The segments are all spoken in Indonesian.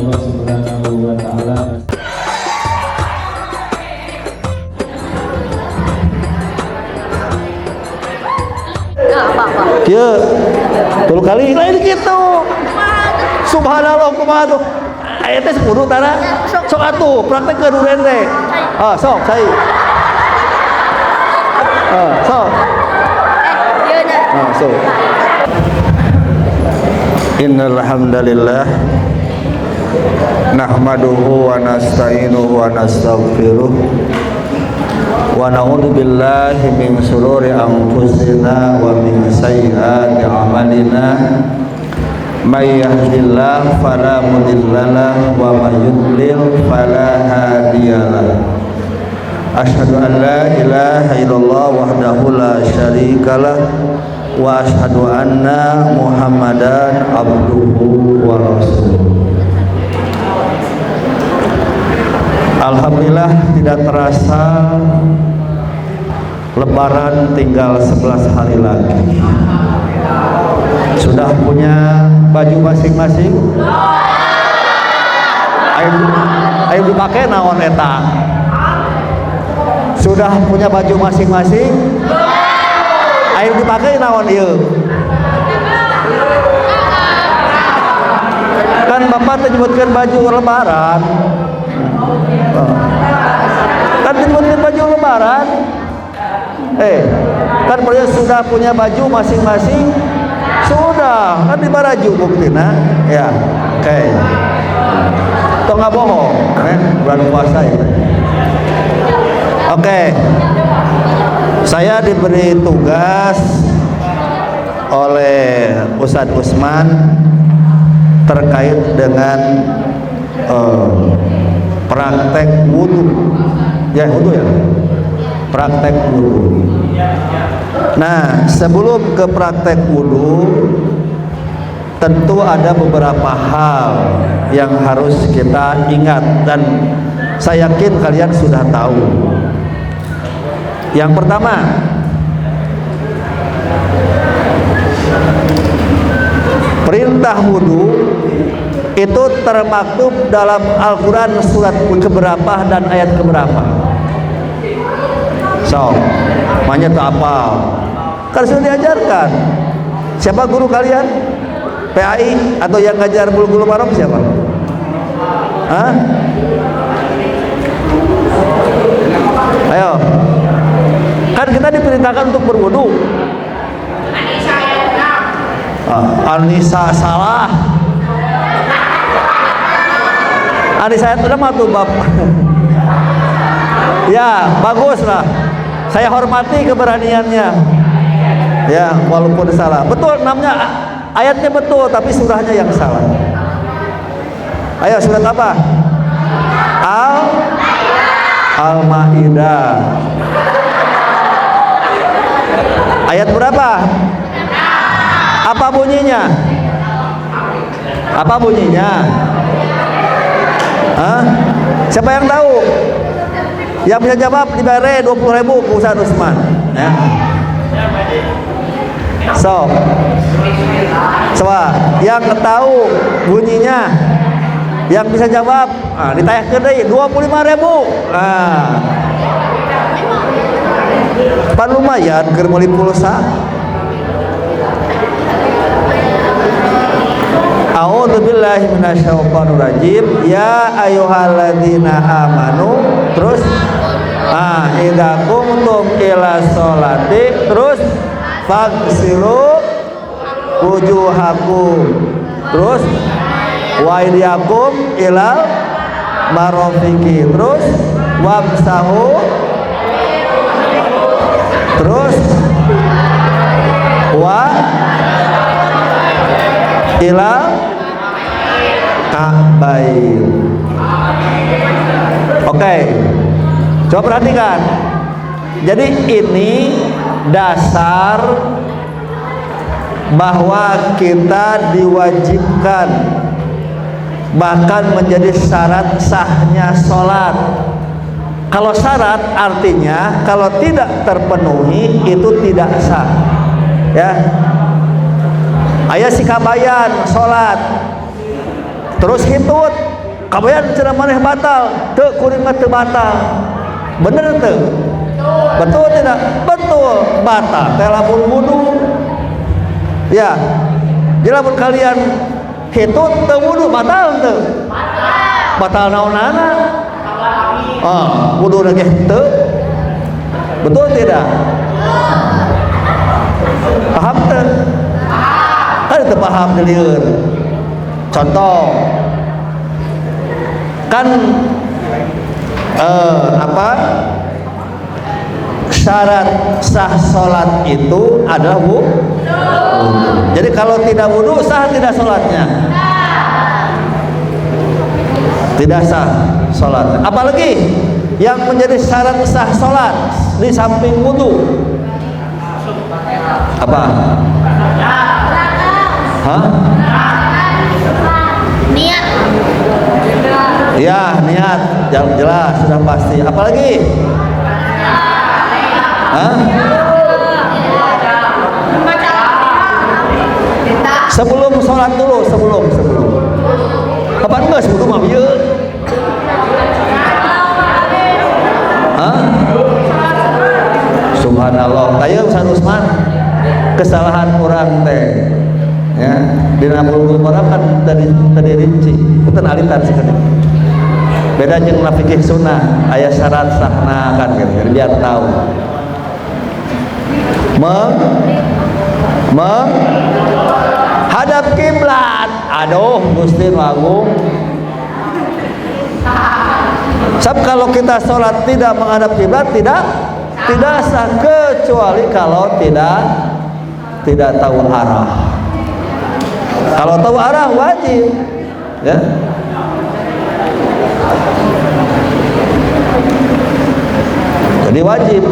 Allah Subhanahu wa taala. Kieu tuluy kali lain kitu. Subhanallah kumaha tuh. Aya teh kudu tara. Sok atuh praktekkeun urang teh. Sok cai. Sok. Sok. Innal hamdalillah nahmaduhu wa nasta'inuhu wa nastaghfiruh wa na'udzu billahi min shururi anfusina wa min sayyiati a'malina may yahdihillahu fala mudhillalah wa may yudlil fala hadiyalah. Asyhadu an la ilaha illallah wahdahu la syarikalah wa asyhadu anna Muhammadan abduhu wa rasuluh. Alhamdulillah tidak terasa Lebaran tinggal 11 hari lagi. Sudah punya baju masing-masing? Ayo dipakai naon eta? Sudah punya baju masing-masing? Ayo dipakai naon ieu? Kan Bapak menyebutkan baju lebaran. Kan menyebutkan baju lebaran. Kan beliau sudah punya baju masing-masing. Sudah, kan di baraju buktina. Ya, oke. Toh nggak bohong, bulan puasa itu. Oke. Saya diberi tugas oleh Ustadz Usman terkait dengan praktek wudu. Ya, wudu ya. Praktek wudu. Nah, sebelum ke praktek wudu, tentu ada beberapa hal yang harus kita ingat dan saya yakin kalian sudah tahu. Yang pertama, perintah wudu itu termaktub dalam Al-Quran surat keberapa dan ayat keberapa? So, makanya tak apa? Kan sudah diajarkan. Siapa guru kalian? PAI atau yang ngajar bulu-bulu marong siapa? Hah? Ayo. Kan kita diperintahkan untuk berwudu. Anissa salah. Anissa itu nama tuh bab. Ya, bagus lah. Saya hormati keberaniannya. Ya, walaupun salah. Betul, namanya ayatnya betul, tapi surahnya yang salah. Ayo, surat apa? Al-Maidah. Ayat berapa? Apa bunyinya? Apa bunyinya? Hah? Siapa yang tahu? Yang bisa jawab dibayar 20.000 ke Ustadz Usman. Ya. Coba yang tahu bunyinya, yang bisa jawab, ditayangkan deh 25.000. Pan lumayan keur meuli pulsa. A'udzubillahi minasyaitonirrajim. Ya ayyuhalladzina amanu. Terus idza qumtum ila sholati, terus faghsilu wujuhakum, terus wa aydiyakum ilal marafiqi, terus wamsahu, terus wa ilal ka'bain. Oke, coba perhatikan. Jadi ini dasar bahwa kita diwajibkan, bahkan menjadi syarat sahnya sholat. Kalau syarat artinya kalau tidak terpenuhi itu tidak sah. Ya, aya sikabayan sholat terus hitut kabayan cenah maneh batal, teu kuring mah teu batal. Bener teu? Betul tidak? Betul, batal teh lamun wudu. Ya. Jadi lamun kalian hitut teu wudu batal teu? Batal naonana? Wudu lagi teu. Betul tidak? Paham teu? Kan teu paham dilieur. Contoh kan syarat sah salat itu adalah wudu. Jadi kalau tidak wudu sah tidak salatnya? Tidak sah salatnya. Apalagi yang menjadi syarat sah salat di samping wudu? Apa? Hah? Niat. Ya, niat jelas sudah pasti. Apalagi? Hah? Sebelum sholat dulu, sebelum. Kapan enggak sebelum mah bieu? Hah? Subhanallah. Kayak Ustaz Usman, kesalahan orang teh. Ya, dina bulugul maram kan tadi rinci. Punten alitan sekedip. Beda jeung fikih sunnah, aya syarat sahna kan gitu, biar tahu. Hadap kiblat. Aduh, Gusti Agung. Sebab kalau kita sholat tidak menghadap kiblat tidak sah, kecuali kalau tidak tahu arah. Kalau tahu arah wajib, ya. Jadi wajib.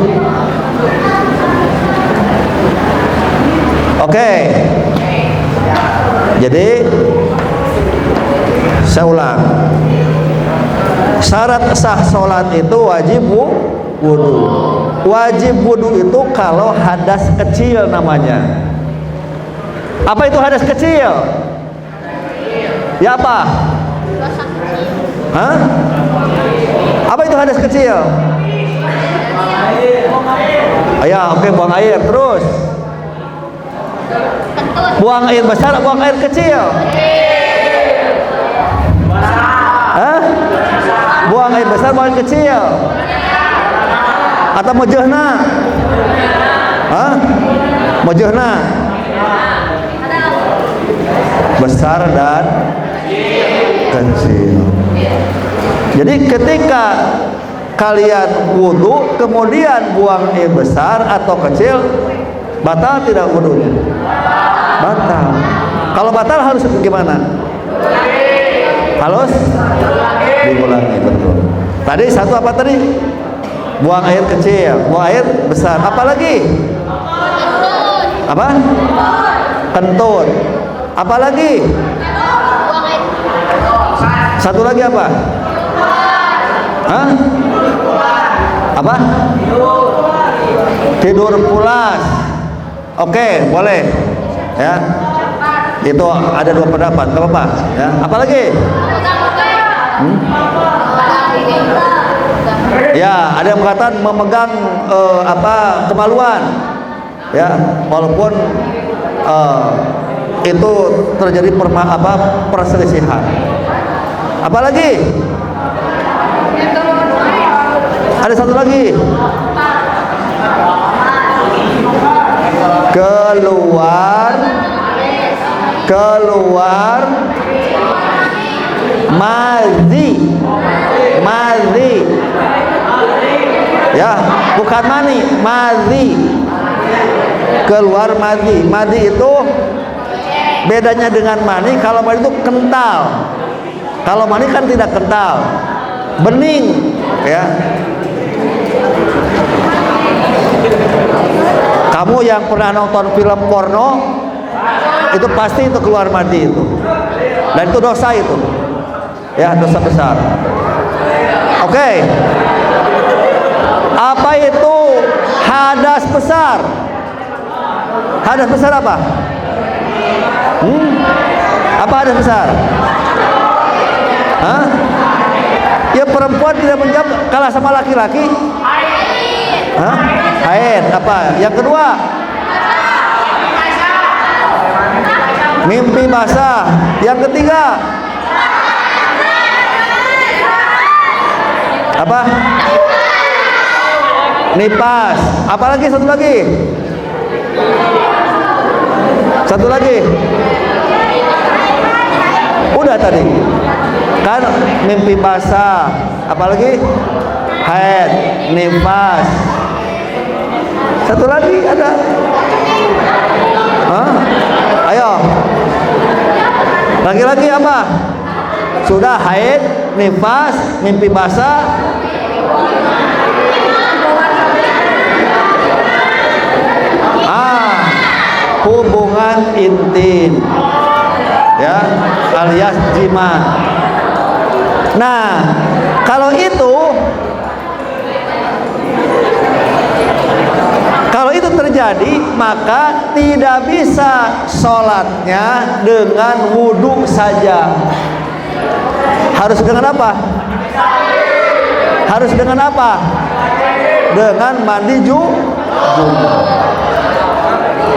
Oke. Jadi saya ulang. Syarat sah salat itu wajib wudu. Wajib wudu itu kalau hadas kecil namanya. Apa itu hadas kecil? Ya apa? Hah? Apa itu hadas kecil? Ya, oke, buang air terus. Buang air besar, buang air kecil. Hah? Buang air besar, buang air kecil. Atau mojehna? Hah? Mojehna? Besar dan kecil. Jadi ketika kalian wudu kemudian buang air besar atau kecil, batal tidak wudunya? Batal. Kalau batal harus gimana? Harus diulangi, betul. Tadi satu apa tadi? Buang air kecil, buang air besar. Apalagi? Apa? Kentut. Apalagi? Satu lagi apa? Hah? Apa? Tidur pulas. Oke, boleh. Ya. Itu ada dua pendapat, enggak apa-apa, ya. Apalagi? Ya, ada yang mengatakan memegang kemaluan. Ya, walaupun itu terjadi perselisihan. Apalagi? Ada satu lagi. Keluar madhi. Ya, bukan mani, madhi. Keluar madhi. Madhi itu bedanya dengan mani. Kalau mani itu kental. Kalau mani kan tidak kental, bening, ya. Kamu yang pernah nonton film porno, itu pasti itu keluar mani itu, dan itu dosa itu, ya, dosa besar. Oke. Apa itu hadas besar? Hadas besar apa? Apa hadas besar? Hah? perempuan tidak menjawab kalah sama laki-laki? Hah? Haid. Apa? Yang kedua? Mimpi basah. Yang ketiga? Apa? Nipas. Apalagi satu lagi? Satu lagi? Udah tadi. Kan mimpi basah. Apalagi? Haid, nipas. Satu lagi ada? Hah? Ayo. Laki-laki apa? Sudah haid, nifas, mimpi basah. Hubungan intim. Ya, alias jima. Nah, kalau itu terjadi, maka tidak bisa sholatnya dengan wudhu saja. Harus dengan apa? Harus dengan apa? Dengan mandi junub.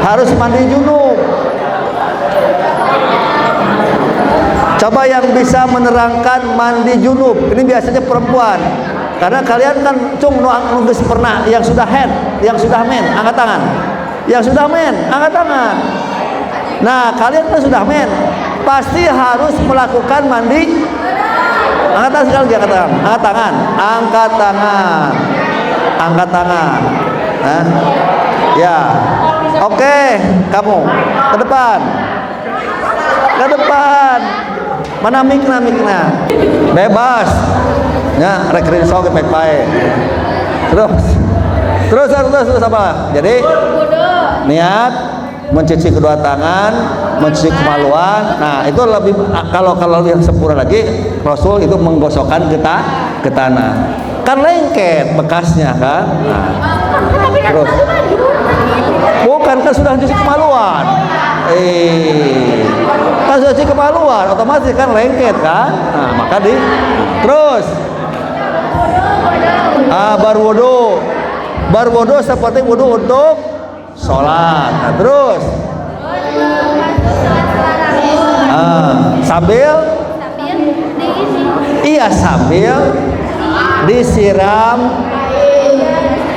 Harus mandi junub. Coba yang bisa menerangkan mandi junub. Ini biasanya perempuan. Karena kalian kan nunggu pernah yang sudah head, yang sudah men, angkat tangan. Yang sudah men, angkat tangan. Nah, kalian kan sudah men, pasti harus melakukan mandi. Angkat tangan sekali lagi, angkat tangan. Angkat tangan, angkat tangan. Angkat tangan. Nah. Ya. Oke, kamu ke depan. Ke depan. Mana mikna? Bebas. Ya, rekening sok ke pae. Terus apa? Jadi niat mencuci kedua tangan, mencuci kemaluan. Nah, itu lebih kalau yang sempurna lagi, Rasul itu menggosokkan ke tanah. Kan lengket bekasnya kan. Nah, terus bukan kan sudah cuci kemaluan. Kan sudah cuci kemaluan, otomatis kan lengket kan. Nah, maka terus berwudu seperti wudu untuk sholat. Nah, terus sambil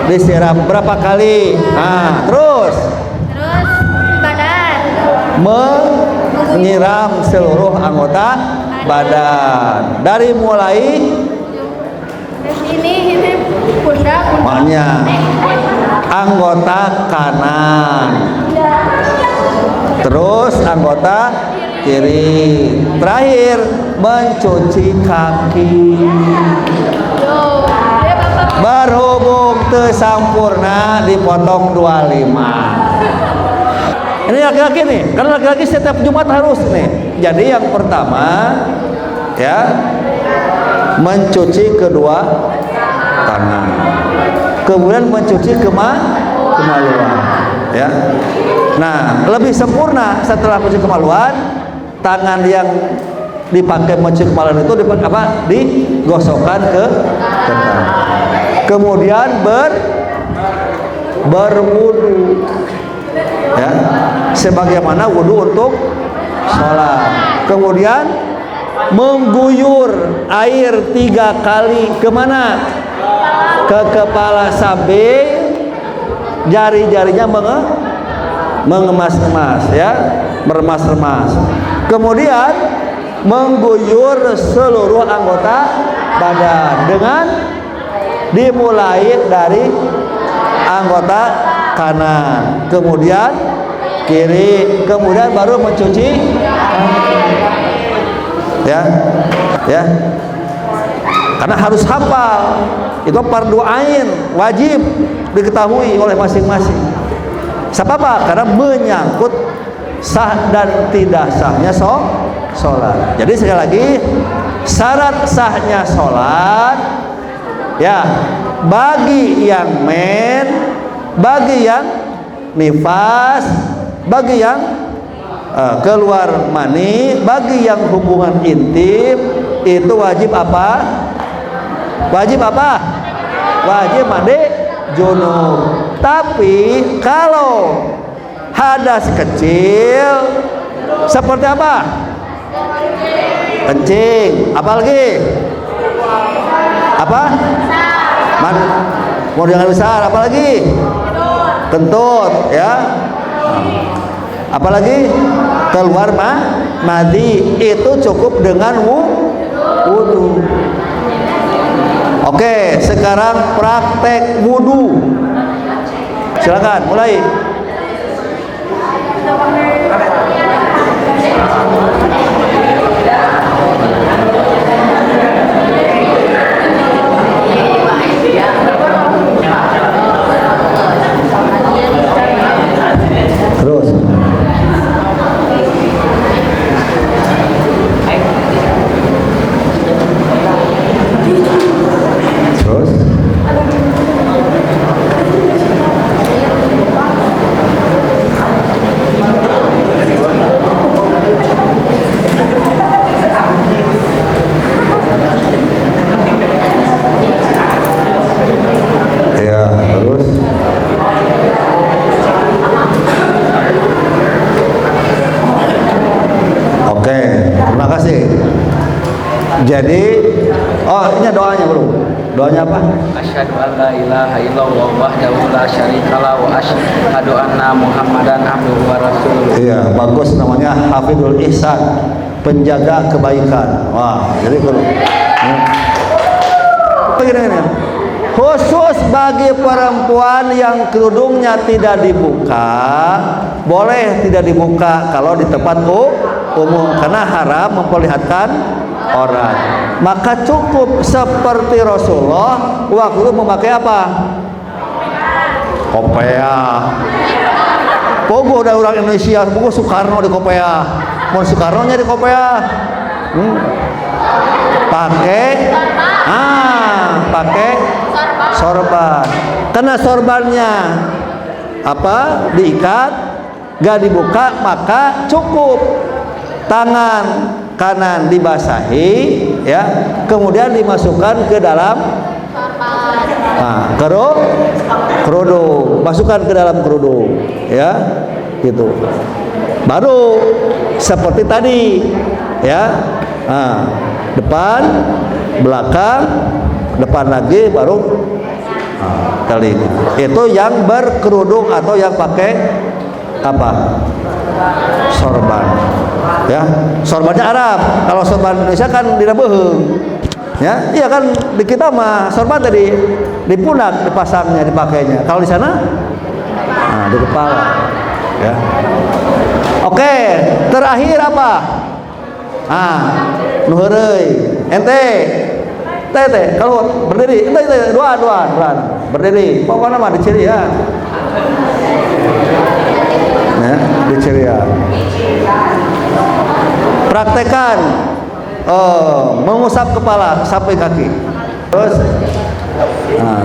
disiram berapa kali? Nah, terus badan menyiram seluruh anggota badan dari mulai ini pundak, makanya anggota kanan, terus anggota kiri, terakhir mencuci kaki. Berhubung tersampurna dipotong 25. Ini laki-laki nih, karena laki-laki setiap Jumat harus nih. Jadi yang pertama ya, mencuci kedua tangan, kemudian mencuci kemaluan ya. Nah, lebih sempurna setelah mencuci kemaluan, tangan yang dipakai mencuci kemaluan itu digosokkan ke tangan. Kemudian berwudu ya, sebagaimana wudu untuk sholat. Kemudian mengguyur air 3 kali kemana? Ke kepala sampai jari-jarinya mengemas-emas ya, meremas-remas. Kemudian mengguyur seluruh anggota badan dengan dimulai dari anggota kanan, kemudian kiri, kemudian baru mencuci ya. Karena harus hafal, itu fardu ain, wajib diketahui oleh masing-masing. Sebab karena menyangkut sah dan tidak sahnya sholat. Jadi sekali lagi, syarat sahnya sholat ya, bagi yang men, bagi yang nifas, bagi yang keluar mani, bagi yang hubungan intim, itu wajib apa? Wajib apa? Wajib mandi junub. Tapi kalau hadas kecil seperti apa? Kencing. Apalagi? Apa? Mau jangan besar. Apalagi? Kentut, ya. Apalagi? Keluar madi. Itu cukup dengan wudu. Oke, sekarang praktek wudu. Silakan mulai. Terus. Terus. Ya, terus. Oke, terima kasih. Jadi, ini doanya bro. Doanya apa? Asyhadu an la ilaha illallah wahdahu la syarikalah wa asyhadu anna Muhammadan abduhu wa rasuluh. Iya, bagus namanya Hafidul Ihsan, penjaga kebaikan. Wah, jadi kalau begini, khusus bagi perempuan yang kerudungnya tidak dibuka, boleh tidak dibuka kalau di tempat umum karena haram memperlihatkan orang. Maka cukup seperti Rasulullah waktu itu memakai apa? Kopea. Pogo ada orang Indonesia, pogo Soekarno di kopea. Mau Soekarno-nya di kopea. Pakai sorban. Karena sorbannya apa? Diikat, gak dibuka, maka cukup tangan kanan dibasahi, ya, kemudian dimasukkan ke dalam kerudung, masukkan ke dalam kerudung, ya, gitu. Baru seperti tadi, ya, depan, belakang, depan lagi, baru telinga. Itu yang berkerudung atau yang pakai apa? Sorban. Ya, sorbannya Arab. Kalau sorban Indonesia kan tidak beheung. Ya, iya kan di kita mah sorban tadi di pundak dipasangnya, dipakainya. Kalau di sana di kepala. Ya. Oke, terakhir apa? Nu heureuy. Ente. Tete, kalau berdiri, dua. Berdiri. Pokoknya mah diciri ya. Ya, diciri ya. Praktekan mengusap kepala sampai kaki.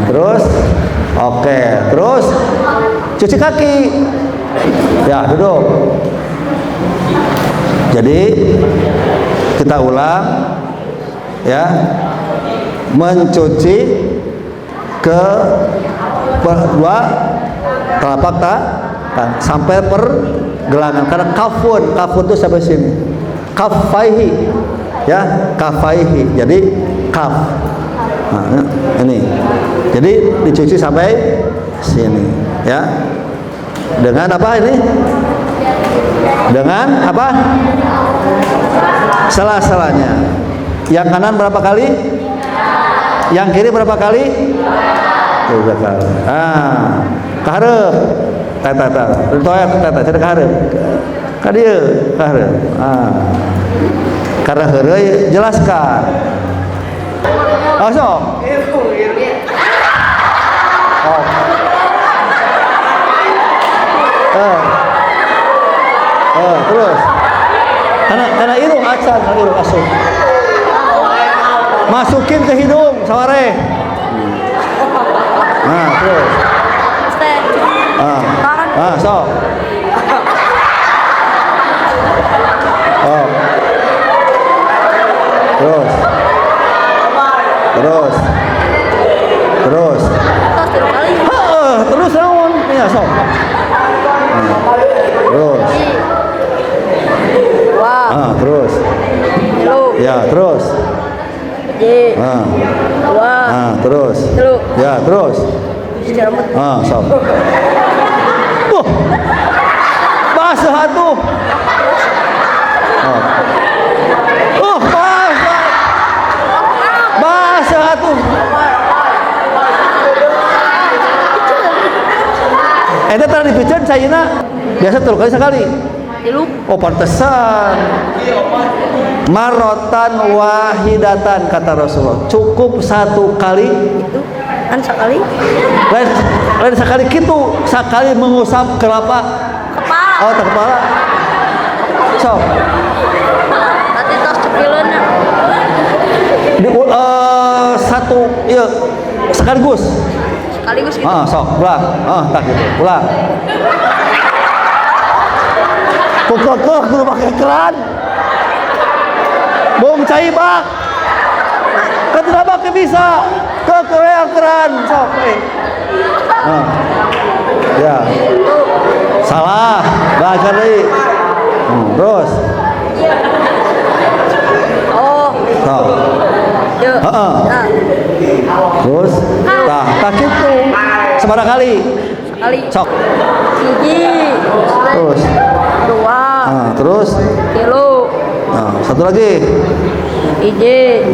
Terus oke, terus cuci kaki. Ya, duduk. Jadi kita ulang, ya, mencuci kedua telapak tangan sampai pergelangan, karena kafun itu sampai sini. Kafaihi, ya, kafaihi. Jadi kaf. Ini. Jadi dicuci sampai sini, ya. Dengan apa ini? Dengan apa? Sela-selanya. Yang kanan berapa kali? Yang kiri berapa kali? 3 kali. Kaharep. Tata. Toyak tata, cara kaharep. Ka dieu, kaharep. Karena heureuy jelaskan. Sok. Terus. Karena irung acan, irung asup. Masukin ke hidung, saware. Terus. Sok. Terus. terus naon ya sok. Terus Wah, terus tilu, ya terus hiji, ah dua, terus tilu, ya terus rambut, sok bahasa atuh bahasa atuh eta tadi dipiceun sayeuna biasa 3 kali sekali. tilu, Oh pantesan marotan wahidatan kata Rasulullah, cukup 1 kali itu kan sekali, lain sekali gitu, sekali mengusap kelapa kepala, oh kepala sok nanti tos cepileunna, di, satu iya sekaligus sekaligus gitu, sok ulang tak gitu ulang kekeh kudu pakai keran bong cai bak kan tidak pakai bisa kekeh yang keran sok ya salah belajar deui terus oh, sok yuk, nah, terus tak gitu seberapa kali sekali, sok hiji, terus dua, terus tilu, satu lagi hiji,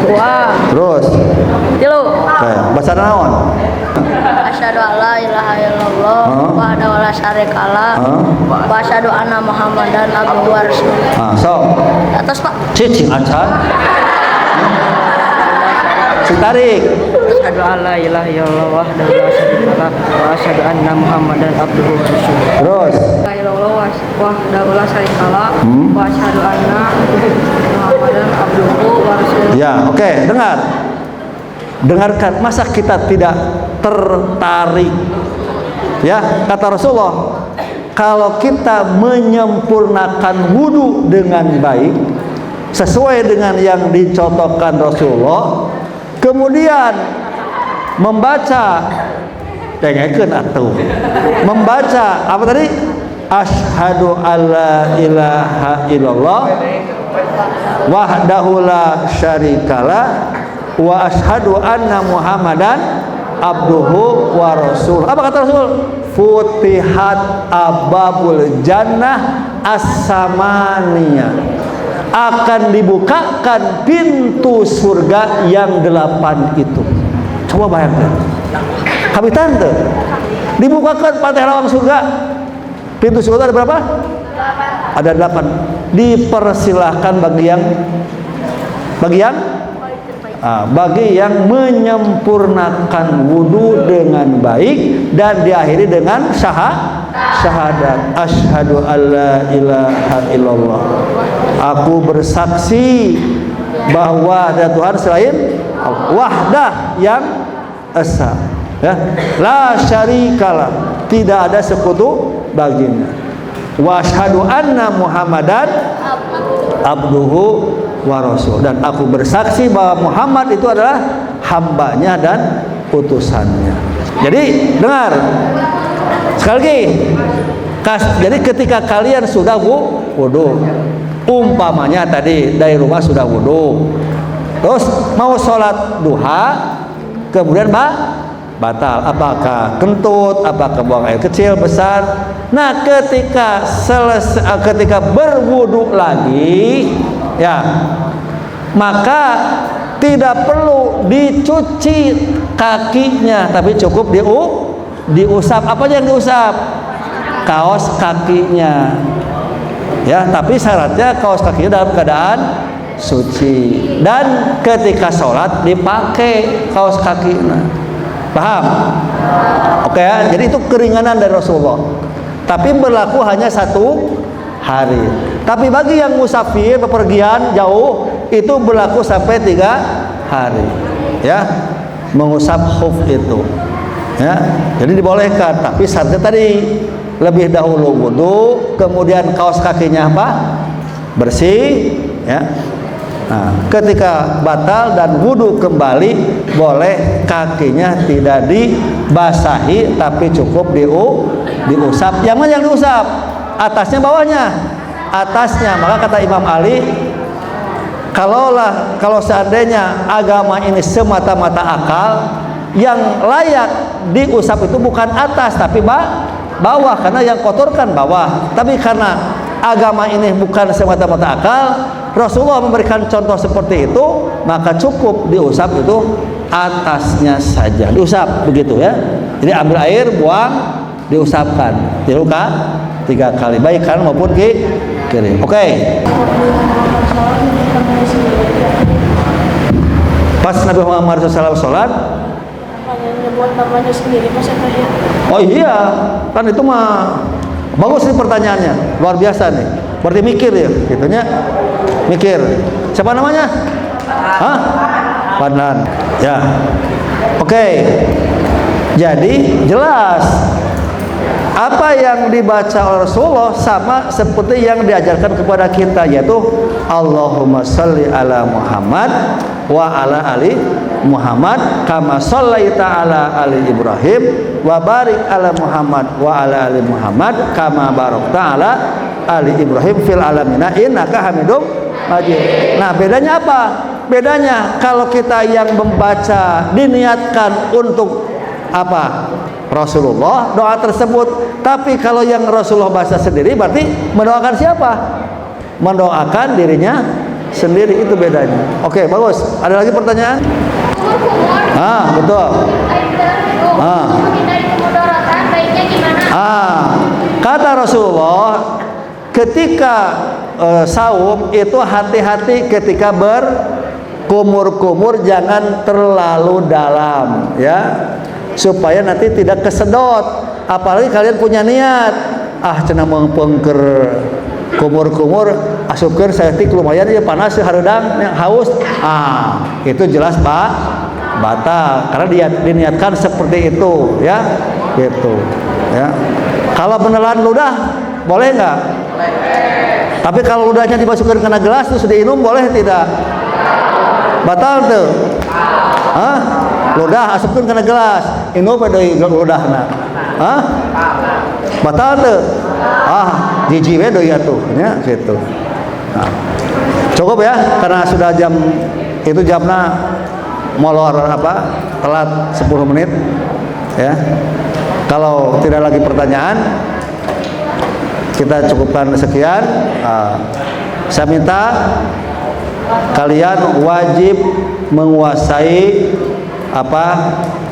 dua, terus tilu, baca naon asyhadu alla ilaha illallah wahdahu la syarikalah wa asyhadu anna muhammadan abduhu wa rasuluh. sok Atas Pak. cicing acan sing tarik Asyhadu alla ilaha illallah wahdahu la syarikalah wa asyhadu anna Muhammadan abduhu wa rasuluh. terus La ilaha illallah wahdahu la syarikalah wa asyhadu anna muhammadan abduhu wa rasuluh. ya oke, dengarkan masa kita tidak tertarik ya kata Rasulullah kalau kita menyempurnakan wudu dengan baik sesuai dengan yang dicontohkan Rasulullah kemudian membaca dengarkan atuh membaca apa tadi asyhadu alla ilaha illallah wahdahu la syarikalah wa asyhadu anna muhammadan abduhu wa rasul. Apa kata Rasul? Futihat ababul jannah as-samaniyah, akan dibukakan pintu surga yang 8 itu. Coba bayangkan kami tante dibukakan pantai lawang surga, pintu surga ada berapa? Ada 8. Dipersilahkan bagi yang menyempurnakan wudu dengan baik dan diakhiri dengan syahadat asyhadu alla ilaha illallah, aku bersaksi bahwa ada Tuhan selain Allah, wahdah yang esa ya, la syarikalah, tidak ada sekutu baginya, wa asyhadu anna muhammadan abduhu wa rasul, dan aku bersaksi bahwa Muhammad itu adalah hambanya dan utusannya. Jadi dengar sekali lagi, jadi ketika kalian sudah wudu, umpamanya tadi dari rumah sudah wudu, terus mau sholat duha, kemudian batal, apakah kentut, apakah buang air kecil, besar. Nah ketika berwudu lagi ya, maka tidak perlu dicuci kakinya, tapi cukup diusap. Apa yang diusap? Kaos kakinya ya, tapi syaratnya kaos kakinya dalam keadaan suci, dan ketika sholat dipakai kaos kakinya. Paham? Oke ya, jadi itu keringanan dari Rasulullah, tapi berlaku hanya 1 hari. Tapi bagi yang musafir bepergian jauh itu berlaku sampai 3 hari ya, mengusap khuf itu ya. Jadi dibolehkan, tapi syaratnya tadi lebih dahulu wudu, kemudian kaos kakinya apa? Bersih ya. Nah, ketika batal dan wudu kembali, boleh kakinya tidak dibasahi tapi cukup diusap. Yang mana yang diusap? Atasnya, bawahnya? Atasnya. Maka kata Imam Ali, kalau seandainya agama ini semata-mata akal, yang layak diusap itu bukan atas tapi bawah, karena yang kotor kan bawah. Tapi karena agama ini bukan semata-mata akal, Rasulullah memberikan contoh seperti itu, maka cukup diusap itu atasnya saja, diusap begitu ya. Jadi ambil air, buang, diusapkan, diluka 3 kali, baik kanan maupun kiri. Oke. Pas Nabi Muhammad SAW sholat, buat namanya sendiri pas tahiyat. oh iya, kan itu mah bagus nih pertanyaannya, luar biasa nih. Berarti mikir ya, gitunya. Mikir. Siapa namanya? Hah? Fadlan. Ya. Oke. Jadi jelas apa yang dibaca oleh Rasulullah sama seperti yang diajarkan kepada kita, yaitu Allahumma sholli ala Muhammad wa ala ali Muhammad kama shallaita ala ali Ibrahim wa barik ala Muhammad wa ala ali Muhammad kama barakta ala ali Ibrahim fil alamina innaka Hamidum Majid. Nah, bedanya apa? Bedanya kalau kita yang membaca diniatkan untuk apa? Rasulullah, doa tersebut. Tapi kalau yang Rasulullah baca sendiri berarti mendoakan siapa? Mendoakan dirinya sendiri, itu bedanya. Oke, bagus. Ada lagi pertanyaan? Betul. Kata Rasulullah, ketika saum itu hati-hati ketika berkumur-kumur, jangan terlalu dalam ya, supaya nanti tidak kesedot. Apalagi kalian punya niat, cenah mengpengker kumur-kumur, asupkeun saeutik lumayan ya panas hareudang haus. Itu jelas batal karena dia diniatkan seperti itu ya, gitu ya. Kalau menelan ludah boleh enggak? Tapi kalau ludahnya dimasukkan kena gelas terus diinum boleh tidak? Batal tuh. Ludah asupkeun kena gelas, inum deui ludahna. Batal tuh. Jiji we deui atuh nya gitu. Cukup ya, karena sudah jam itu, jamna molor telat 10 menit ya. Kalau tidak lagi pertanyaan, kita cukupkan sekian. Saya minta kalian wajib menguasai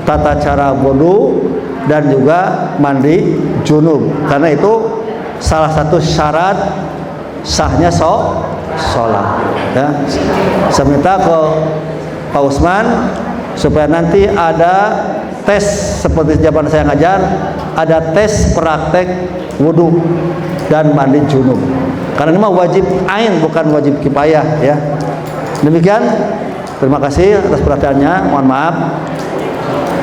tata cara wudu dan juga mandi junub, karena itu salah satu syarat sahnya sholat ya. Saya minta ke Pak Usman supaya nanti ada tes seperti zaman saya ngajar, ada tes praktek wudu dan mandi junub, karena ini mah wajib ain bukan wajib kifayah ya. Demikian, terima kasih atas perhatiannya. Mohon maaf.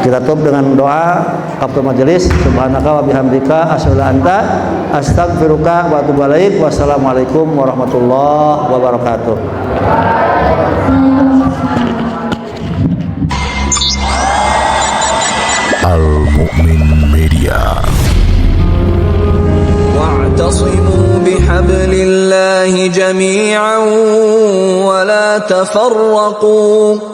Kita tutup dengan doa kafaratul majelis. Subhanaka wa bihamdika asyhadu an la astaghfiruka wa atubu ilaik. Wassalamualaikum warahmatullahi wabarakatuh. Al-Mu'min Media. Wa'tasimu bihablillahi jami'an wa la tafarraqu.